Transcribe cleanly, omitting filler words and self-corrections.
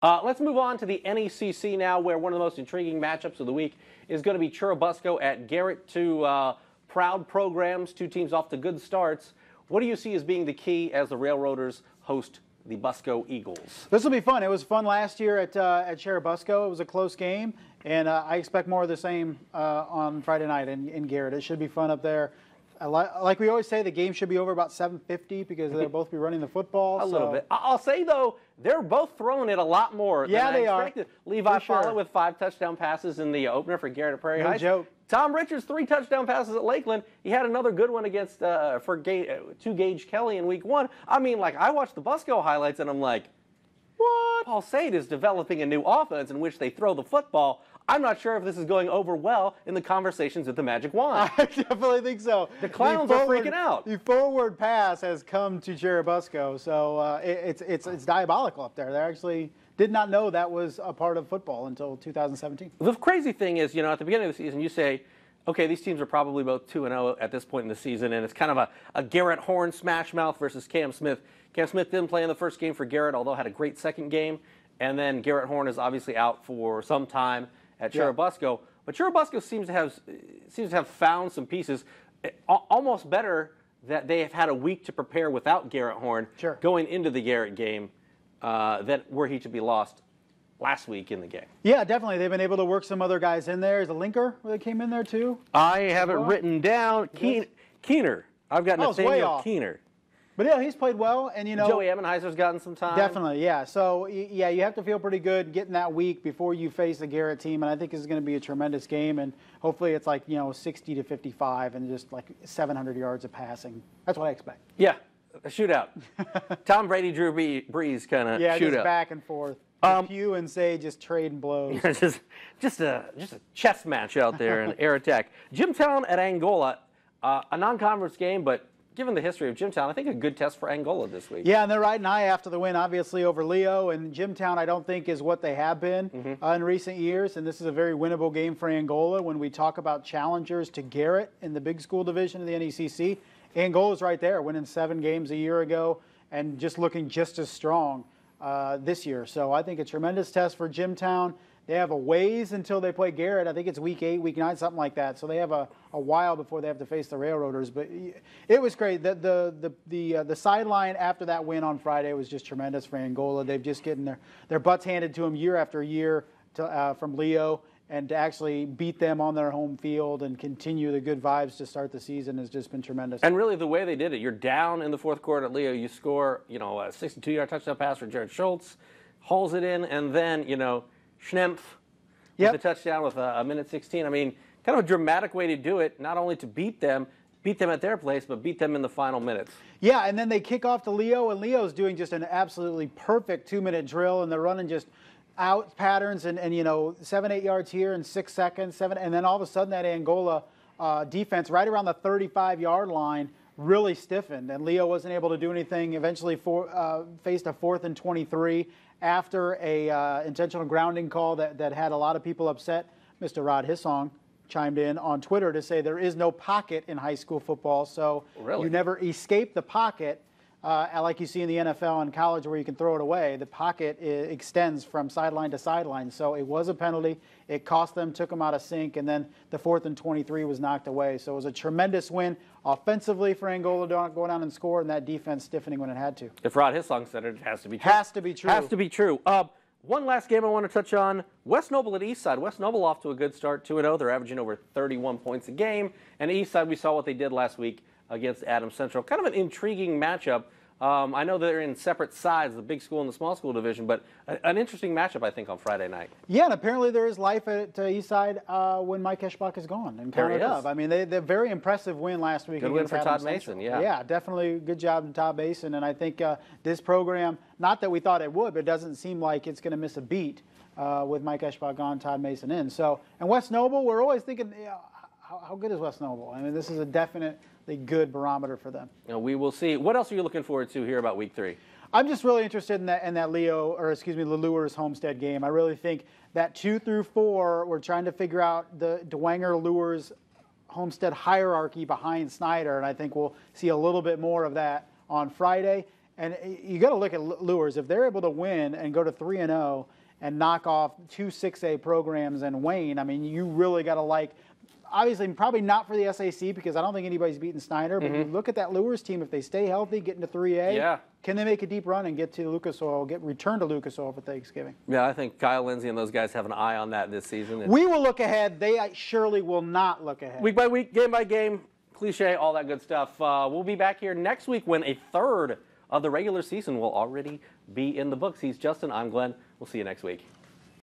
Let's move on to the NECC now, where one of the most intriguing matchups of the week is going to be Churubusco at Garrett. Two proud programs, two teams off to good starts. What do you see as being the key as the Railroaders host the Busco Eagles? This will be fun. It was fun last year at Churubusco. It was a close game, and I expect more of the same on Friday night in Garrett. It should be fun up there. Like we always say, the game should be over about 7:50 because they'll both be running the football. A little bit. I'll say, though, they're both throwing it a lot more than I expected. Levi Fowler with 5 touchdown passes in the opener for Garrett at Prairie High. No joke. Tom Richards, 3 touchdown passes at Lakeland. He had another good one against to Gage Kelly in week 1. I mean, like, I watched the Busco highlights, and I'm like, what? Paul Sade is developing a new offense in which they throw the football. I'm not sure if this is going over well in the conversations with the Magic Wand. I definitely think so. The clowns are freaking out. The forward pass has come to Churubusco, so it's diabolical up there. They actually did not know that was a part of football until 2017. The crazy thing is, you know, at the beginning of the season, you say, okay, these teams are probably both 2-0 at this point in the season, and it's kind of a Garrett Horn smash mouth versus Cam Smith. Cam Smith didn't play in the first game for Garrett, although had a great second game, and then Garrett Horn is obviously out for some time at Churubusco. But Churubusco seems to have found some pieces, almost better that they have had a week to prepare without Garrett Horn going into the Garrett game that were he to be lost last week in the game. Yeah, definitely. They've been able to work some other guys in there. Is a linker that came in there too? I have it written down. Keener. I've got Nathaniel Keener. But yeah, he's played well, and you know, Joey Ebenheiser's gotten some time. Definitely, yeah. So yeah, you have to feel pretty good getting that week before you face the Garrett team, and I think this is going to be a tremendous game, and hopefully it's like 60-55 and just like 700 yards of passing. That's what I expect. Yeah, a shootout. Tom Brady, Drew Brees kind of shootout. Yeah, just back and forth. Hugh and Say just trading blows. just a chess match out there in air attack. Jimtown at Angola, a non-conference game, but given the history of Jimtown, I think a good test for Angola this week. Yeah, and they're riding high after the win, obviously, over Leo. And Jimtown, I don't think, is what they have been in recent years. And this is a very winnable game for Angola. When we talk about challengers to Garrett in the big school division of the NECC, Angola's right there, winning 7 games a year ago and just looking just as strong this year. So I think a tremendous test for Jimtown. They have a ways until they play Garrett. I think it's week 8, week 9, something like that. So they have a while before they have to face the Railroaders. But it was great. The sideline after that win on Friday was just tremendous for Angola. They've just getting their butts handed to them year after year from Leo. And to actually beat them on their home field and continue the good vibes to start the season has just been tremendous. And really the way they did it, you're down in the fourth quarter at Leo. You score, a 62-yard touchdown pass for Jared Schultz, hauls it in, and then, Schnempf with the touchdown with a minute 16. I mean, kind of a dramatic way to do it, not only to beat them at their place, but beat them in the final minutes. Yeah, and then they kick off to Leo, and Leo's doing just an absolutely perfect 2-minute drill, and they're running just out patterns and 7-8 yards here in 6 seconds, and then all of a sudden that Angola defense right around the 35-yard line really stiffened, and Leo wasn't able to do anything. Eventually faced a 4th and 23 after a intentional grounding call that had a lot of people upset. Mr. Rod Hissong chimed in on Twitter to say there is no pocket in high school football, so you never escape the pocket. Like you see in the NFL and college where you can throw it away, the pocket extends from sideline to sideline. So it was a penalty. It cost them, took them out of sync, and then the 4th and 23 was knocked away. So it was a tremendous win offensively for Angola to go down and score, and that defense stiffening when it had to. If Rod Hissong said it, it has to be true. Has to be true. Has to be true. One last game I want to touch on, West Noble at Eastside. West Noble off to a good start, 2-0. They're averaging over 31 points a game. And Eastside, we saw what they did last week against Adams Central. Kind of an intriguing matchup. I know they're in separate sides, the big school and the small school division, but an interesting matchup, I think, on Friday night. Yeah, and apparently there is life at Eastside when Mike Eschbach is gone. And there he is. I mean, they're very impressive win last week. Good win for Todd Mason, yeah. Yeah, definitely good job to Todd Mason. And I think this program, not that we thought it would, but it doesn't seem like it's going to miss a beat with Mike Eschbach gone, Todd Mason in. So, and West Noble, we're always thinking, how good is West Noble? I mean, this is a definitely good barometer for them. We will see. What else are you looking forward to here about week 3? I'm just really interested in that Lelures Homestead game. I really think that 2 through 4, we're trying to figure out the Dwenger Lures Homestead hierarchy behind Snyder, and I think we'll see a little bit more of that on Friday. And you got to look at Lures. If they're able to win and go to 3-0 and knock off 2 6A programs and Wayne, I mean, you really got to like. Obviously, probably not for the SAC because I don't think anybody's beaten Steiner. But you look at that Lures team, if they stay healthy, get into 3A, can they make a deep run and get to Lucas Oil, return to Lucas Oil for Thanksgiving? Yeah, I think Kyle Lindsay and those guys have an eye on that this season. We will look ahead. They surely will not look ahead. Week by week, game by game, cliche, all that good stuff. We'll be back here next week when a third of the regular season will already be in the books. He's Justin. I'm Glenn. We'll see you next week.